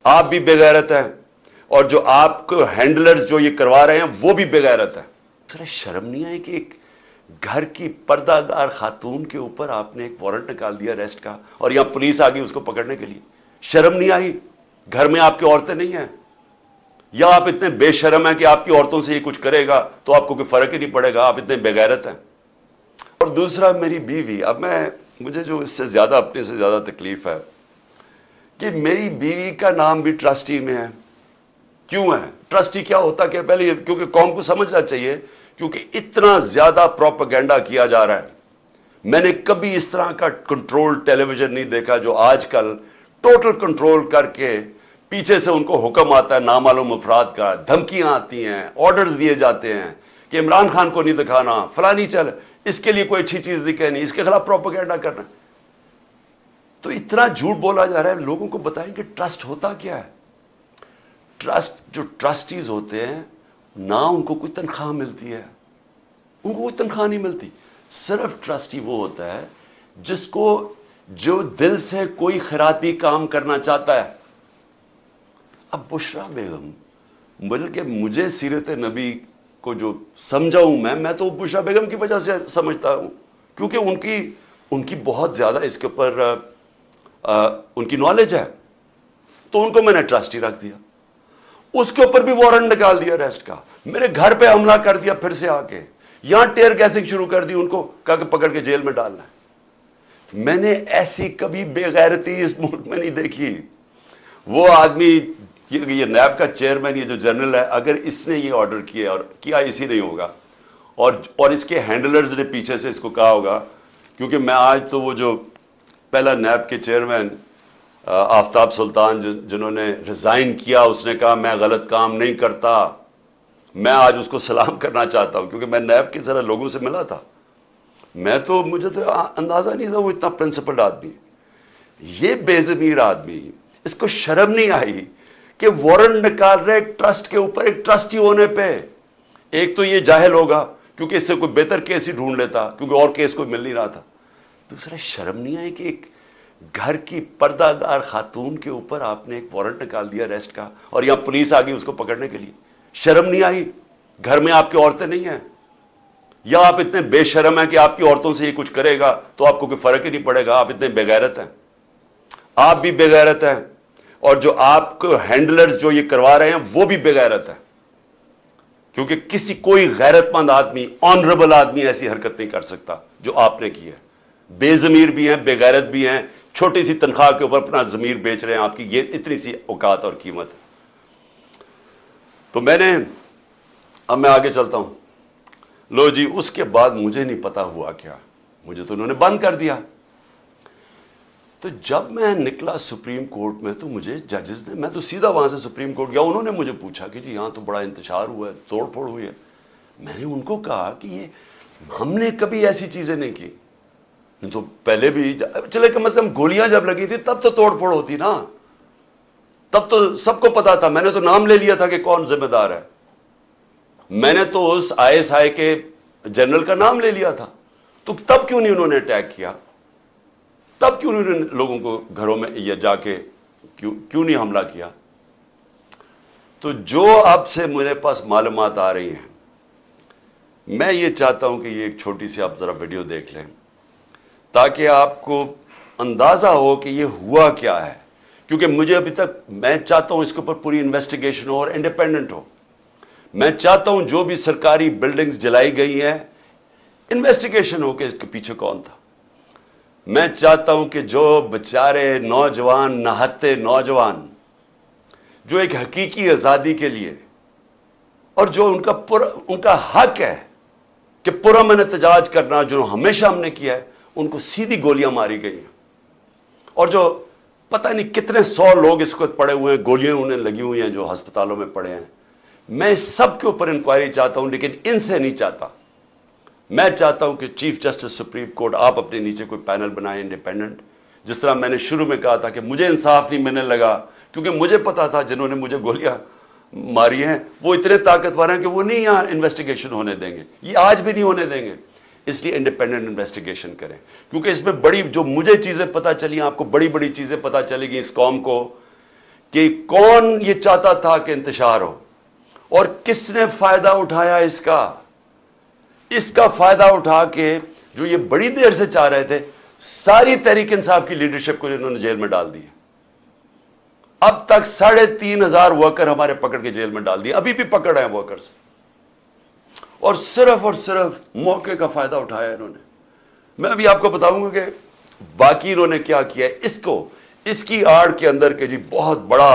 آپ بھی بےغیرت ہیں اور جو آپ کو ہینڈلرز جو یہ کروا رہے ہیں وہ بھی بےغیرت ہیں. سر شرم نہیں آئی کہ ایک گھر کی پردہ دار خاتون کے اوپر آپ نے ایک وارنٹ نکال دیا اریسٹ کا, اور یہاں پولیس آ گئی اس کو پکڑنے کے لیے. شرم نہیں آئی؟ گھر میں آپ کی عورتیں نہیں ہیں؟ یا آپ اتنے بے شرم ہیں کہ آپ کی عورتوں سے یہ کچھ کرے گا تو آپ کو کوئی فرق ہی نہیں پڑے گا, آپ اتنے بےغیرت ہیں. اور دوسرا میری بیوی, اب مجھے جو اس سے زیادہ اپنے سے زیادہ تکلیف ہے کہ میری بیوی کا نام بھی ٹرسٹی میں ہے. کیوں ہے؟ ٹرسٹی کیا ہوتا کہ پہلے کیونکہ قوم کو سمجھنا چاہیے, کیونکہ اتنا زیادہ پروپیگنڈا کیا جا رہا ہے. میں نے کبھی اس طرح کا کنٹرول ٹیلی ویژن نہیں دیکھا جو آج کل ٹوٹل کنٹرول کر کے پیچھے سے ان کو حکم آتا ہے نامعلوم افراد کا, دھمکیاں آتی ہیں, آرڈرز دیے جاتے ہیں کہ عمران خان کو نہیں دکھانا, فلانی چل, اس کے لیے کوئی اچھی چیز نہیں کہنی, اس کے خلاف پروپیگنڈا کرنا. تو اتنا جھوٹ بولا جا رہا ہے. لوگوں کو بتائیں کہ ٹرسٹ ہوتا کیا ہے. ٹرسٹ, جو ٹرسٹیز ہوتے ہیں نہ ان کو کوئی تنخواہ ملتی ہے, ان کو کوئی تنخواہ نہیں ملتی. صرف ٹرسٹی وہ ہوتا ہے جس کو جو دل سے کوئی خیراتی کام کرنا چاہتا ہے. اب بشرا بیگم, بلکہ مجھے سیرت نبی کو جو سمجھا ہوں میں تو بشرا بیگم کی وجہ سے سمجھتا ہوں, کیونکہ ان کی بہت زیادہ اس کے اوپر ان کی نالج ہے, تو ان کو میں نے ٹرسٹی رکھ دیا. اس کے اوپر بھی وارنٹ نکال دیا اریسٹ کا, میرے گھر پہ حملہ کر دیا پھر سے آ کے, یہاں ٹیئر گیسنگ شروع کر دی, ان کو کہا کہ پکڑ کے جیل میں ڈالنا ہے. میں نے ایسی کبھی بے غیرتی اس ملک میں نہیں دیکھی. وہ آدمی یہ نیب کا چیئرمین, یہ جو جنرل ہے, اگر اس نے یہ آرڈر کیا اور کیا اسی نہیں ہوگا, اور اس کے ہینڈلرز نے پیچھے سے اس کو کہا ہوگا, کیونکہ میں آج تو وہ جو پہلا نیب کے چیئرمین آفتاب سلطان جنہوں نے ریزائن کیا, اس نے کہا میں غلط کام نہیں کرتا, میں آج اس کو سلام کرنا چاہتا ہوں, کیونکہ میں نیب کے ذرا لوگوں سے ملا تھا. مجھے تو اندازہ نہیں تھا وہ اتنا پرنسپلڈ آدمی. یہ بے ضمیر آدمی, اس کو شرم نہیں آئی کہ وارنٹ نکال رہے ایک ٹرسٹ کے اوپر, ایک ٹرسٹی ہونے پہ. ایک تو یہ جاہل ہوگا کیونکہ اس سے کوئی بہتر کیس ہی ڈھونڈ لیتا, کیونکہ اور کیس کوئی مل نہیں رہا تھا. دوسرا شرم نہیں آئی کہ ایک گھر کی پردہ دار خاتون کے اوپر آپ نے ایک وارنٹ نکال دیا اریسٹ کا, اور یہاں پولیس آ گئی اس کو پکڑنے کے لیے. شرم نہیں آئی؟ گھر میں آپ کی عورتیں نہیں ہیں؟ یا آپ اتنے بے شرم ہیں کہ آپ کی عورتوں سے یہ کچھ کرے گا تو آپ کو کوئی فرق ہی نہیں پڑے گا, آپ اتنے بےغیرت ہیں؟ آپ بھی بےغیرت ہیں اور جو آپ کو ہینڈلرز جو یہ کروا رہے ہیں وہ بھی بےغیرت ہیں, کیونکہ کوئی غیرت مند آدمی, آنریبل آدمی ایسی حرکت نہیں کر سکتا جو آپ نے کی ہے. بے ضمیر بھی ہیں, بے غیرت بھی ہیں, چھوٹی سی تنخواہ کے اوپر اپنا ضمیر بیچ رہے ہیں. آپ کی یہ اتنی سی اوقات اور قیمت ہے. تو اب میں آگے چلتا ہوں. لو جی, اس کے بعد مجھے نہیں پتا ہوا کیا, مجھے تو انہوں نے بند کر دیا. تو جب میں نکلا سپریم کورٹ میں تو مجھے ججز نے, میں تو سیدھا وہاں سے سپریم کورٹ گیا, انہوں نے مجھے پوچھا کہ جی یہاں تو بڑا انتشار ہوا ہے, توڑ پھوڑ ہوئی ہے. میں نے ان کو کہا کہ یہ ہم نے کبھی ایسی چیزیں نہیں کی. تو پہلے بھی چلے کم از کم گولیاں جب لگی تھی تب تو توڑ پھوڑ ہوتی نا, تب تو سب کو پتا تھا. میں نے تو نام لے لیا تھا کہ کون ذمہ دار ہے. میں نے تو اس ISI کے جنرل کا نام لے لیا تھا. تو تب کیوں نہیں انہوں نے اٹیک کیا؟ تب کیوں انہوں نے لوگوں کو گھروں میں یا جا کے کیوں نہیں حملہ کیا؟ تو جو اب سے میرے پاس معلومات آ رہی ہیں, میں یہ چاہتا ہوں کہ یہ ایک چھوٹی سی آپ ذرا ویڈیو دیکھ لیں تاکہ آپ کو اندازہ ہو کہ یہ ہوا کیا ہے. کیونکہ مجھے ابھی تک, میں چاہتا ہوں اس کے اوپر پوری انویسٹیگیشن ہو اور انڈیپینڈنٹ ہو. میں چاہتا ہوں جو بھی سرکاری بلڈنگز جلائی گئی ہیں انویسٹیگیشن ہو کہ اس کے پیچھے کون تھا. میں چاہتا ہوں کہ جو بیچارے نوجوان, نہتے نوجوان جو ایک حقیقی آزادی کے لیے, اور جو ان کا حق ہے کہ پرامن احتجاج کرنا, جو ہمیشہ ہم نے کیا ہے, ان کو سیدھی گولیاں ماری گئی ہیں. اور جو پتہ نہیں کتنے 100 لوگ اس وقت پڑے ہوئے ہیں, گولیاں انہیں لگی ہوئی ہیں جو ہسپتالوں میں پڑے ہیں. میں اس سب کے اوپر انکوائری چاہتا ہوں, لیکن ان سے نہیں چاہتا. میں چاہتا ہوں کہ چیف جسٹس سپریم کورٹ آپ اپنے نیچے کوئی پینل بنائیں انڈیپینڈنٹ. جس طرح میں نے شروع میں کہا تھا کہ مجھے انصاف نہیں ملنے لگا کیونکہ مجھے پتا تھا جنہوں نے مجھے گولیاں ماری ہیں وہ اتنے طاقتور ہیں کہ وہ نہیں یہاں انویسٹیگیشن ہونے دیں گے, یہ آج بھی نہیں ہونے دیں گے. اس لیے انڈیپینڈنٹ انویسٹیگیشن کریں, کیونکہ اس میں بڑی جو مجھے چیزیں پتہ چلی, آپ کو بڑی بڑی چیزیں پتہ چلے گی اس قوم کو کہ کون یہ چاہتا تھا کہ انتشار ہو اور کس نے فائدہ اٹھایا اس کا فائدہ اٹھا کے جو یہ بڑی دیر سے چاہ رہے تھے، ساری تحریک انصاف کی لیڈرشپ کو انہوں نے جیل میں ڈال دیا۔ اب تک 3,500 ورکر ہمارے پکڑ کے جیل میں ڈال دیے، ابھی بھی پکڑ رہے ہیں ورکرز، اور صرف موقع کا فائدہ اٹھایا انہوں نے۔ میں ابھی آپ کو بتاؤں گا کہ باقی انہوں نے کیا کیا ہے۔ اس کی آڑ کے اندر کہ جی بہت بڑا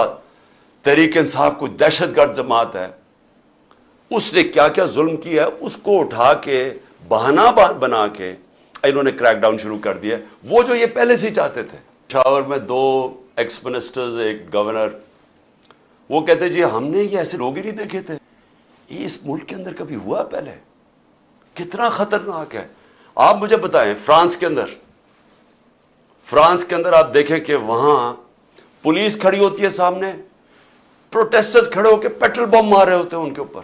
تحریک انصاف کو دہشت گرد جماعت ہے، اس نے کیا کیا ظلم کیا ہے، اس کو اٹھا کے بہانہ بنا کے انہوں نے کریک ڈاؤن شروع کر دیا، وہ جو یہ پہلے سے ہی چاہتے تھے۔ پشاور میں 2 ایکس منسٹرز، ایک گورنر، وہ کہتے جی ہم نے یہ ایسے لوگ ہی نہیں دیکھے تھے، یہ اس ملک کے اندر کبھی ہوا پہلے؟ کتنا خطرناک ہے۔ آپ مجھے بتائیں، فرانس کے اندر آپ دیکھیں کہ وہاں پولیس کھڑی ہوتی ہے سامنے، پروٹیسٹرز کھڑے ہو کے پیٹرول بم مار رہے ہوتے ہیں ان کے اوپر۔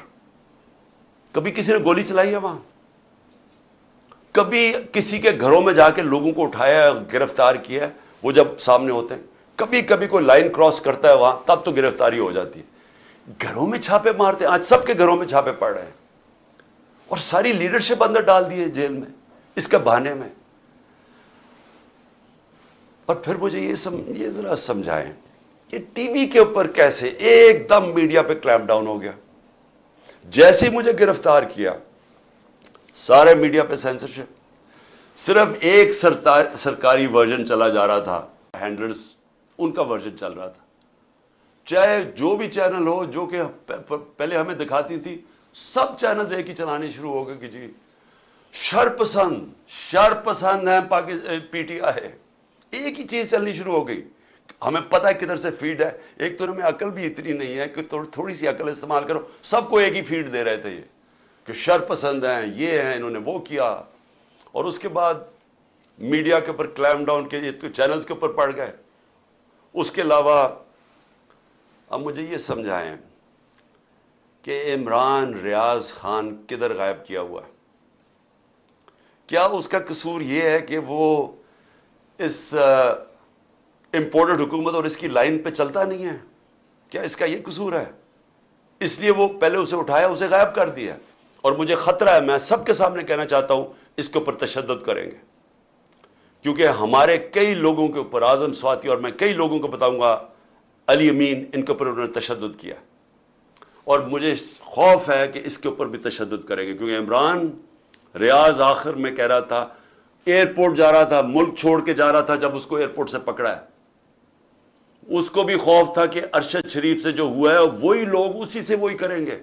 کبھی کسی نے گولی چلائی ہے وہاں؟ کبھی کسی کے گھروں میں جا کے لوگوں کو اٹھایا، گرفتار کیا ہے وہ جب سامنے ہوتے ہیں؟ کبھی کوئی لائن کراس کرتا ہے وہاں، تب تو گرفتاری ہو جاتی ہے۔ گھروں میں چھاپے مارتے ہیں، آج سب کے گھروں میں چھاپے پڑ رہے ہیں، اور ساری لیڈرشپ اندر ڈال دی ہے جیل میں اس کے بہانے میں۔ اور پھر مجھے یہ ذرا سمجھائیں کہ ٹی وی کے اوپر کیسے ایک دم میڈیا پہ کلیمپ ڈاؤن ہو گیا؟ جیسے مجھے گرفتار کیا، سارے میڈیا پہ سینسرشپ، صرف ایک سرکاری ورژن چلا جا رہا تھا، ہینڈلرز ان کا ورژن چل رہا تھا، چاہے جو بھی چینل ہو جو کہ پہلے ہمیں دکھاتی تھی، سب چینلز ایک ہی چلانے شروع ہو گئے کہ جی شرپسند ہیں پی ٹی آئی، ایک ہی چیز چلنی شروع ہو گئی۔ ہمیں پتہ ہے کدھر سے فیڈ ہے، ایک تو ہمیں عقل بھی اتنی نہیں ہے کہ تھوڑی سی عقل استعمال کرو، سب کو ایک ہی فیڈ دے رہے تھے یہ کہ شرپسند ہیں، یہ ہیں، انہوں نے وہ کیا، اور اس کے بعد میڈیا کے اوپر کلیمپ ڈاؤن کے چینلز کے اوپر پڑ گئے۔ اس کے علاوہ اب مجھے یہ سمجھائیں کہ عمران ریاض خان کدھر غائب کیا ہوا ہے؟ کیا اس کا قصور یہ ہے کہ وہ اس امپورٹڈ حکومت اور اس کی لائن پہ چلتا نہیں ہے؟ کیا اس کا یہ قصور ہے؟ اس لیے وہ پہلے اسے اٹھایا، اسے غائب کر دیا، اور مجھے خطرہ ہے، میں سب کے سامنے کہنا چاہتا ہوں اس کے اوپر تشدد کریں گے، کیونکہ ہمارے کئی لوگوں کے اوپر، اعظم سواتی اور میں کئی لوگوں کو بتاؤں گا، علی امین، ان کے اوپر انہوں نے تشدد کیا، اور مجھے خوف ہے کہ اس کے اوپر بھی تشدد کریں گے، کیونکہ عمران ریاض آخر میں کہہ رہا تھا، ایئرپورٹ جا رہا تھا، ملک چھوڑ کے جا رہا تھا، جب اس کو ایئرپورٹ سے پکڑا ہے، اس کو بھی خوف تھا کہ ارشد شریف سے جو ہوا ہے وہی لوگ اسی سے وہی کریں گے۔